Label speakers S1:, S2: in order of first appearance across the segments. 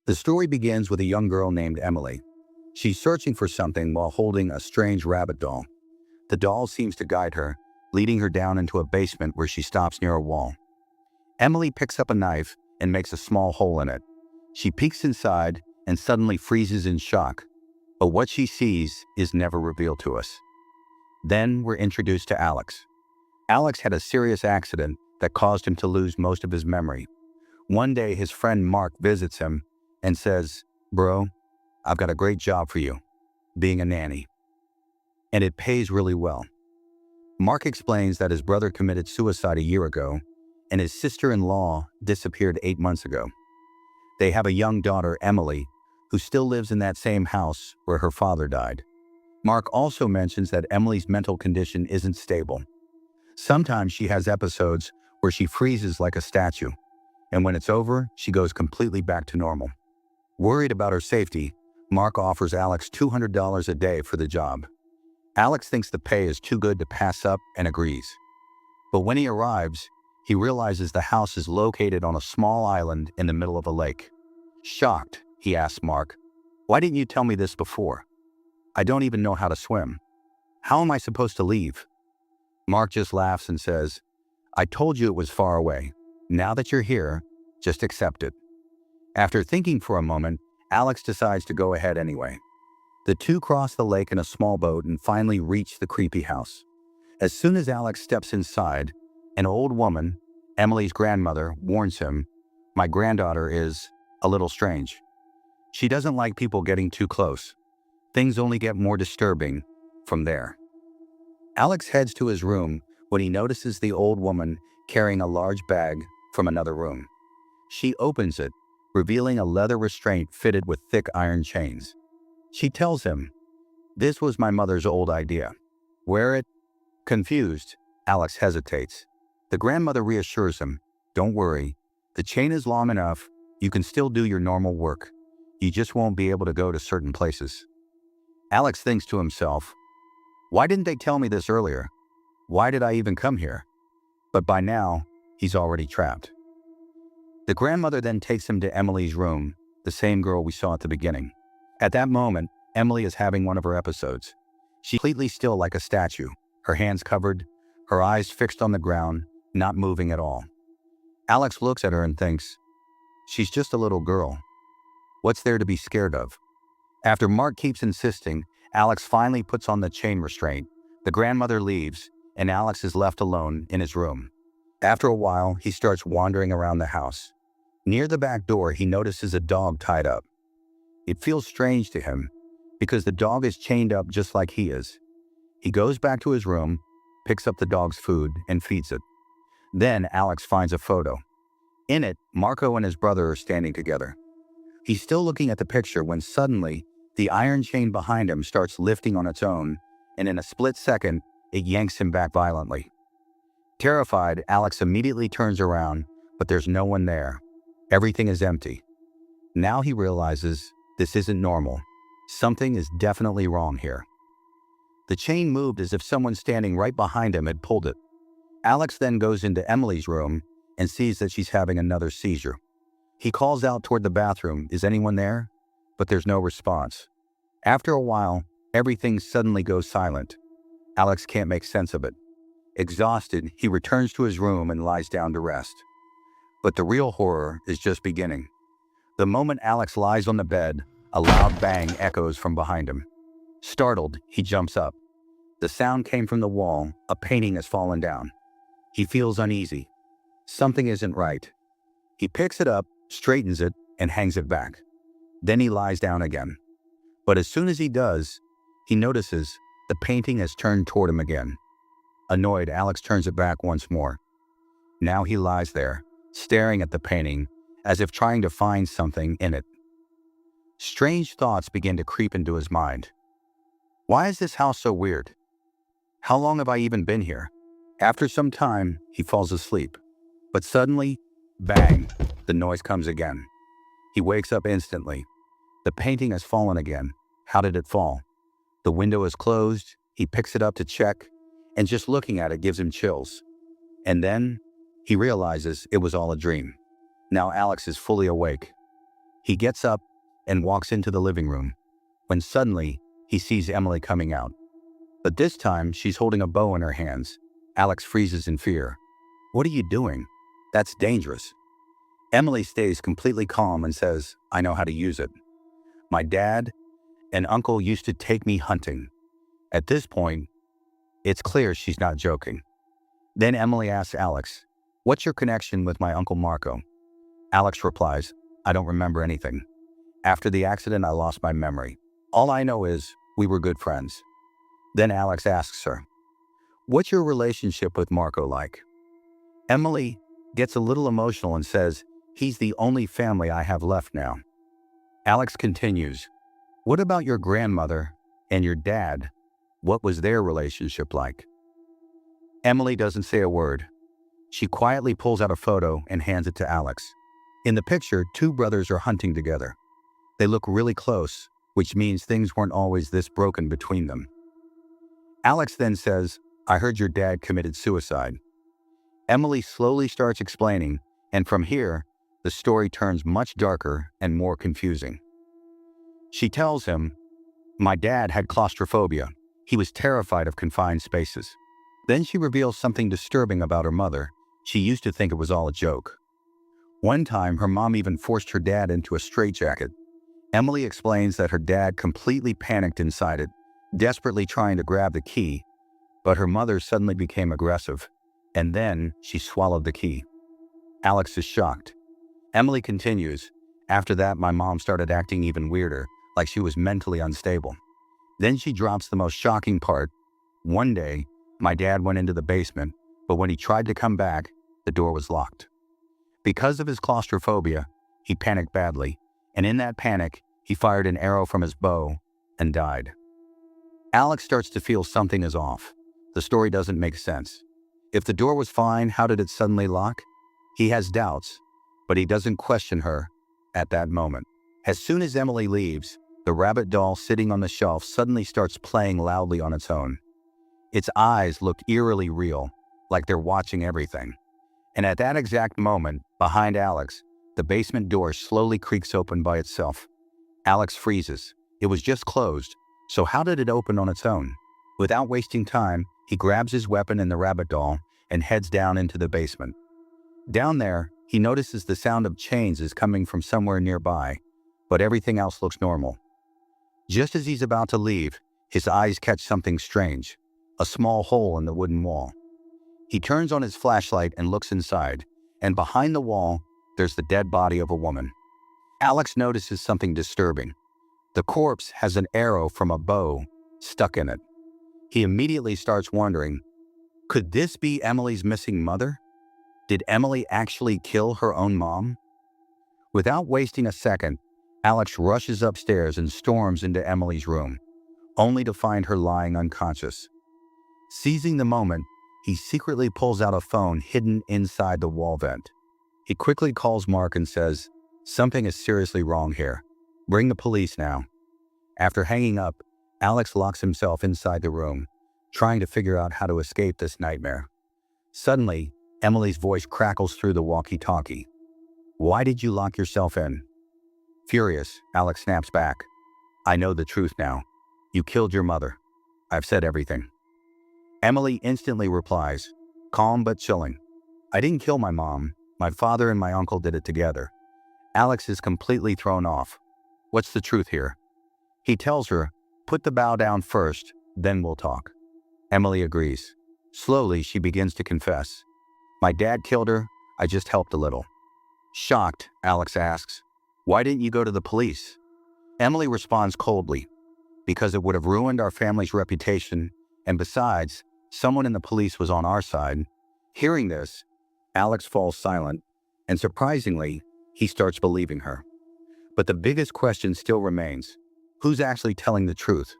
S1: The story begins with a young girl named Emily. She's searching for something while holding a strange rabbit doll. The doll seems to guide her, leading her down into a basement where she stops near a wall. Emily picks up a knife and makes a small hole in it. She peeks inside and suddenly freezes in shock. But what she sees is never revealed to us. Then we're introduced to Alex. Alex had a serious accident that caused him to lose most of his memory. One day, his friend Mark visits him and says, "Bro, I've got a great job for you, being a nanny. And it pays really well." Mark explains that his brother committed suicide a year ago, and his sister-in-law disappeared 8 months ago. They have a young daughter, Emily, who still lives in that same house where her father died. Mark also mentions that Emily's mental condition isn't stable. Sometimes she has episodes where she freezes like a statue, and when it's over, she goes completely back to normal. Worried about her safety, Mark offers Alex $200 a day for the job. Alex thinks the pay is too good to pass up and agrees. But when he arrives, he realizes the house is located on a small island in the middle of a lake. Shocked, he asks Mark, "Why didn't you tell me this before? I don't even know how to swim. How am I supposed to leave?" Mark just laughs and says, "I told you it was far away. Now that you're here, just accept it." After thinking for a moment, Alex decides to go ahead anyway. The two cross the lake in a small boat and finally reach the creepy house. As soon as Alex steps inside, an old woman, Emily's grandmother, warns him, "My granddaughter is a little strange. She doesn't like people getting too close. Things only get more disturbing from there." Alex heads to his room when he notices the old woman carrying a large bag from another room. She opens it, revealing a leather restraint fitted with thick iron chains. She tells him, "This was my mother's old idea. Wear it." Confused, Alex hesitates. The grandmother reassures him, "Don't worry. The chain is long enough. You can still do your normal work. You just won't be able to go to certain places." Alex thinks to himself, "Why didn't they tell me this earlier? Why did I even come here?" But by now, he's already trapped. The grandmother then takes him to Emily's room, the same girl we saw at the beginning. At that moment, Emily is having one of her episodes. She's completely still like a statue, her hands covered, her eyes fixed on the ground, not moving at all. Alex looks at her and thinks, "She's just a little girl. What's there to be scared of?" After Mark keeps insisting, Alex finally puts on the chain restraint. The grandmother leaves, and Alex is left alone in his room. After a while, he starts wandering around the house. Near the back door, he notices a dog tied up. It feels strange to him, because the dog is chained up just like he is. He goes back to his room, picks up the dog's food, and feeds it. Then Alex finds a photo. In it, Marco and his brother are standing together. He's still looking at the picture when suddenly, the iron chain behind him starts lifting on its own, and in a split second, it yanks him back violently. Terrified, Alex immediately turns around, but there's no one there. Everything is empty. Now he realizes this isn't normal. Something is definitely wrong here. The chain moved as if someone standing right behind him had pulled it. Alex then goes into Emily's room and sees that she's having another seizure. He calls out toward the bathroom, "Is anyone there?" But there's no response. After a while, everything suddenly goes silent. Alex can't make sense of it. Exhausted, he returns to his room and lies down to rest. But the real horror is just beginning. The moment Alex lies on the bed, a loud bang echoes from behind him. Startled, he jumps up. The sound came from the wall. A painting has fallen down. He feels uneasy. Something isn't right. He picks it up, straightens it, and hangs it back. Then he lies down again. But as soon as he does, he notices the painting has turned toward him again. Annoyed, Alex turns it back once more. Now he lies there, staring at the painting, as if trying to find something in it. Strange thoughts begin to creep into his mind. Why is this house so weird? How long have I even been here? After some time, he falls asleep. But suddenly, bang, the noise comes again. He wakes up instantly. The painting has fallen again. How did it fall? The window is closed. He picks it up to check, and just looking at it gives him chills. And then, he realizes it was all a dream. Now Alex is fully awake. He gets up and walks into the living room, when suddenly he sees Emily coming out. But this time, she's holding a bow in her hands. Alex freezes in fear. "What are you doing? That's dangerous." Emily stays completely calm and says, "I know how to use it. My dad and uncle used to take me hunting." At this point, it's clear she's not joking. Then Emily asks Alex, "What's your connection with my Uncle Marco?" Alex replies, "I don't remember anything. After the accident, I lost my memory. All I know is we were good friends." Then Alex asks her, "What's your relationship with Marco like?" Emily gets a little emotional and says, "He's the only family I have left now." Alex continues, "What about your grandmother and your dad? What was their relationship like?" Emily doesn't say a word. She quietly pulls out a photo and hands it to Alex. In the picture, two brothers are hunting together. They look really close, which means things weren't always this broken between them. Alex then says, "I heard your dad committed suicide." Emily slowly starts explaining, and from here, the story turns much darker and more confusing. She tells him, "My dad had claustrophobia. He was terrified of confined spaces." Then she reveals something disturbing about her mother. She used to think it was all a joke. One time, her mom even forced her dad into a straitjacket. Emily explains that her dad completely panicked inside it, desperately trying to grab the key, but her mother suddenly became aggressive, and then she swallowed the key. Alex is shocked. Emily continues, "After that, my mom started acting even weirder, like she was mentally unstable." Then she drops the most shocking part. "One day, my dad went into the basement, but when he tried to come back, the door was locked. Because of his claustrophobia, he panicked badly, and in that panic, he fired an arrow from his bow and died." Alex starts to feel something is off. The story doesn't make sense. If the door was fine, how did it suddenly lock? He has doubts, but he doesn't question her at that moment. As soon as Emily leaves, the rabbit doll sitting on the shelf suddenly starts playing loudly on its own. Its eyes look eerily real, like they're watching everything. And at that exact moment, behind Alex, the basement door slowly creaks open by itself. Alex freezes. It was just closed, so how did it open on its own? Without wasting time, he grabs his weapon and the rabbit doll and heads down into the basement. Down there, he notices the sound of chains is coming from somewhere nearby, but everything else looks normal. Just as he's about to leave, his eyes catch something strange, a small hole in the wooden wall. He turns on his flashlight and looks inside, and behind the wall, there's the dead body of a woman. Alex notices something disturbing. The corpse has an arrow from a bow stuck in it. He immediately starts wondering, could this be Emily's missing mother? Did Emily actually kill her own mom? Without wasting a second, Alex rushes upstairs and storms into Emily's room, only to find her lying unconscious. Seizing the moment, he secretly pulls out a phone hidden inside the wall vent. He quickly calls Mark and says, "Something is seriously wrong here. Bring the police now." After hanging up, Alex locks himself inside the room, trying to figure out how to escape this nightmare. Suddenly, Emily's voice crackles through the walkie-talkie. "Why did you lock yourself in?" Furious, Alex snaps back. "I know the truth now. You killed your mother. I've said everything." Emily instantly replies, calm but chilling, "I didn't kill my mom. My father and my uncle did it together." Alex is completely thrown off. What's the truth here? He tells her, "Put the bow down first, then we'll talk." Emily agrees. Slowly, she begins to confess. "My dad killed her. I just helped a little." Shocked, Alex asks, "Why didn't you go to the police?" Emily responds coldly, "Because it would have ruined our family's reputation, and besides, someone in the police was on our side." Hearing this, Alex falls silent, and surprisingly, he starts believing her. But the biggest question still remains: who's actually telling the truth?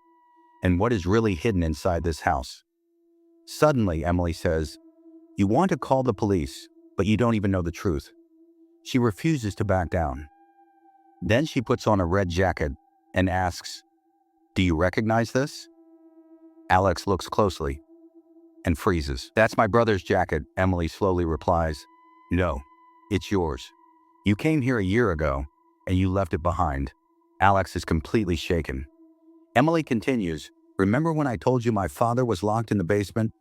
S1: And what is really hidden inside this house? Suddenly, Emily says, "You want to call the police, but you don't even know the truth." She refuses to back down. Then she puts on a red jacket and asks, "Do you recognize this?" Alex looks closely and freezes. "That's my brother's jacket," Emily slowly replies. "No, it's yours. You came here a year ago, and you left it behind. Alex is completely shaken. Emily continues, remember when I told you my father was locked in the basement?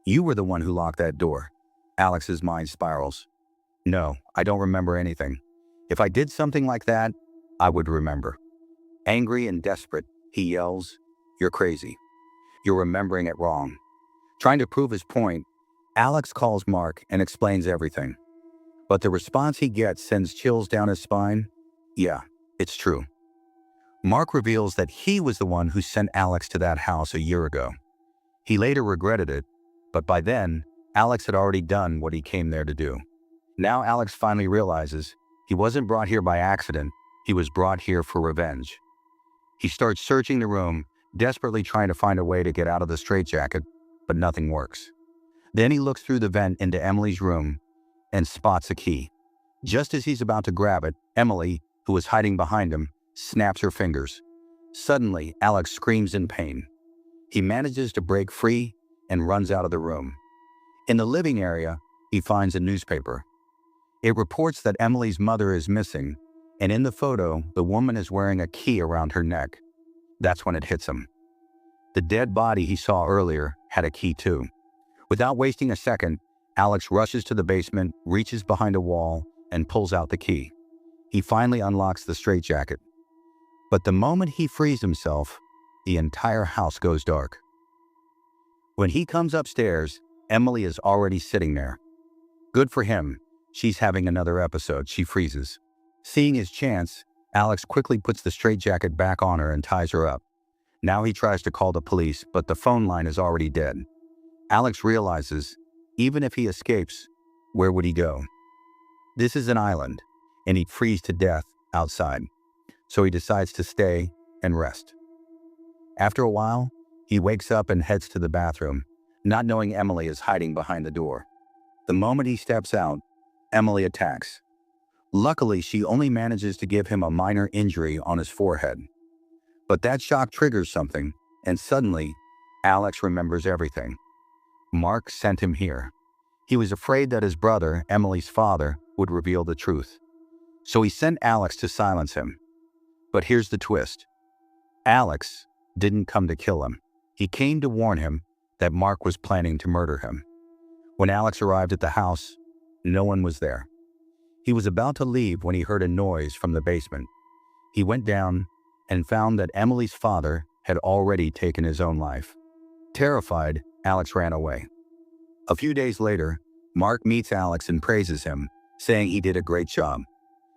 S1: You were the one who locked that door. Alex's mind spirals. No, I don't remember anything. If I did something like that, I would remember. Angry and desperate, he yells, you're crazy. You're remembering it wrong. Trying to prove his point, Alex calls Mark and explains everything. But the response he gets sends chills down his spine. Yeah, it's true. Mark reveals that he was the one who sent Alex to that house a year ago. He later regretted it, but by then, Alex had already done what he came there to do. Now Alex finally realizes he wasn't brought here by accident, he was brought here for revenge. He starts searching the room, desperately trying to find a way to get out of the straitjacket, but nothing works. Then he looks through the vent into Emily's room and spots a key. Just as he's about to grab it, Emily, who was hiding behind him, snaps her fingers. Suddenly, Alex screams in pain. He manages to break free and runs out of the room. In the living area, he finds a newspaper. It reports that Emily's mother is missing, and in the photo, the woman is wearing a key around her neck. That's when it hits him. The dead body he saw earlier had a key too. Without wasting a second, Alex rushes to the basement, reaches behind a wall, and pulls out the key. He finally unlocks the straitjacket. But the moment he frees himself, the entire house goes dark. When he comes upstairs, Emily is already sitting there. Good for him. She's having another episode. She freezes. Seeing his chance, Alex quickly puts the straitjacket back on her and ties her up. Now he tries to call the police, but the phone line is already dead. Alex realizes, even if he escapes, where would he go? This is an island, and he'd freeze to death outside. So he decides to stay and rest. After a while, he wakes up and heads to the bathroom, not knowing Emily is hiding behind the door. The moment he steps out, Emily attacks. Luckily, she only manages to give him a minor injury on his forehead. But that shock triggers something, and suddenly, Alex remembers everything. Mark sent him here. He was afraid that his brother, Emily's father, would reveal the truth. So he sent Alex to silence him. But here's the twist. Alex didn't come to kill him. He came to warn him that Mark was planning to murder him. When Alex arrived at the house, no one was there. He was about to leave when he heard a noise from the basement. He went down and found that Emily's father had already taken his own life. Terrified, Alex ran away. A few days later, Mark meets Alex and praises him, saying he did a great job.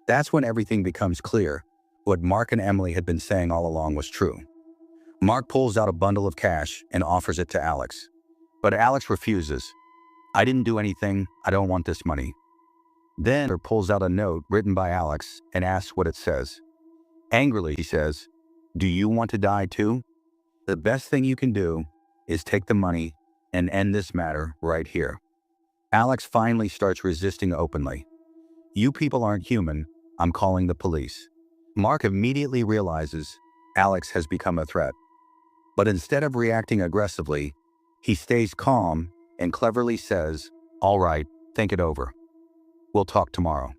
S1: That's when everything becomes clear. What Mark and Emily had been saying all along was true. Mark pulls out a bundle of cash and offers it to Alex. But Alex refuses. I didn't do anything. I don't want this money. Then he pulls out a note written by Alex and asks what it says. Angrily, he says, do you want to die too? The best thing you can do is take the money and end this matter right here. Alex finally starts resisting openly. You people aren't human. I'm calling the police. Mark immediately realizes Alex has become a threat. But instead of reacting aggressively, he stays calm and cleverly says, all right, think it over. We'll talk tomorrow.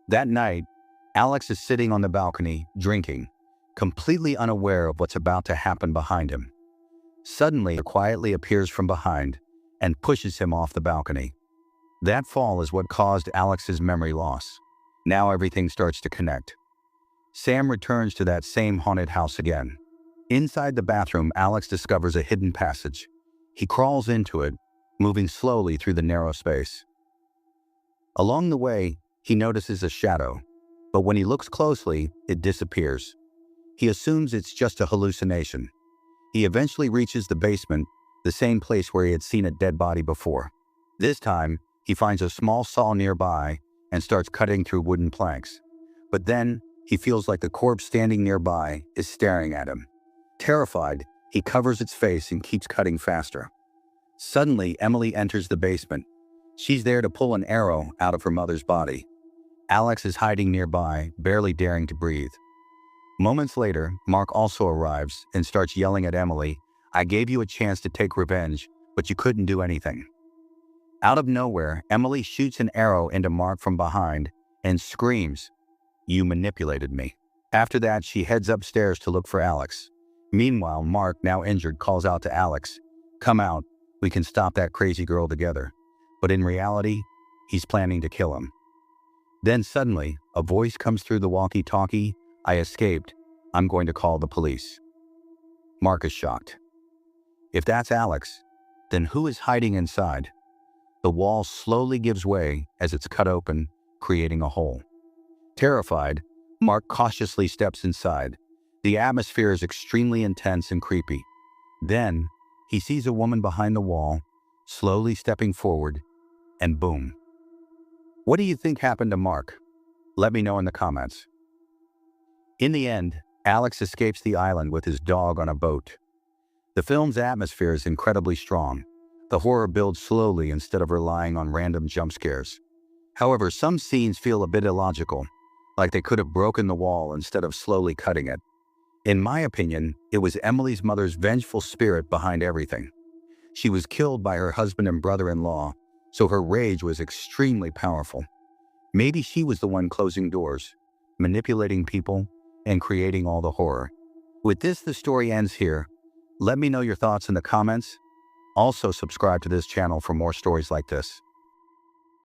S1: That night, Alex is sitting on the balcony, drinking, completely unaware of what's about to happen behind him. Suddenly, it quietly appears from behind and pushes him off the balcony. That fall is what caused Alex's memory loss. Now everything starts to connect. Sam returns to that same haunted house again. Inside the bathroom, Alex discovers a hidden passage. He crawls into it, moving slowly through the narrow space. Along the way, he notices a shadow, but when he looks closely, it disappears. He assumes it's just a hallucination. He eventually reaches the basement, the same place where he had seen a dead body before. This time, he finds a small saw nearby and starts cutting through wooden planks. But then, he feels like the corpse standing nearby is staring at him. Terrified, he covers its face and keeps cutting faster. Suddenly, Emily enters the basement. She's there to pull an arrow out of her mother's body. Alex is hiding nearby, barely daring to breathe. Moments later, Mark also arrives and starts yelling at Emily, I gave you a chance to take revenge, but you couldn't do anything. Out of nowhere, Emily shoots an arrow into Mark from behind and screams, You manipulated me. After that, she heads upstairs to look for Alex. Meanwhile, Mark, now injured, calls out to Alex, "Come out, we can stop that crazy girl together." But in reality, he's planning to kill him. Then suddenly, a voice comes through the walkie-talkie. "I escaped. I'm going to call the police." Mark is shocked. If that's Alex, then who is hiding inside? The wall slowly gives way as it's cut open, creating a hole. Terrified, Mark cautiously steps inside. The atmosphere is extremely intense and creepy. Then, he sees a woman behind the wall, slowly stepping forward, and boom. What do you think happened to Mark? Let me know in the comments. In the end, Alex escapes the island with his dog on a boat. The film's atmosphere is incredibly strong. The horror builds slowly instead of relying on random jump scares. However, some scenes feel a bit illogical, like they could have broken the wall instead of slowly cutting it. In my opinion, it was Emily's mother's vengeful spirit behind everything. She was killed by her husband and brother-in-law, so her rage was extremely powerful. Maybe she was the one closing doors, manipulating people, and creating all the horror. With this, the story ends here. Let me know your thoughts in the comments. Also, subscribe to this channel for more stories like this.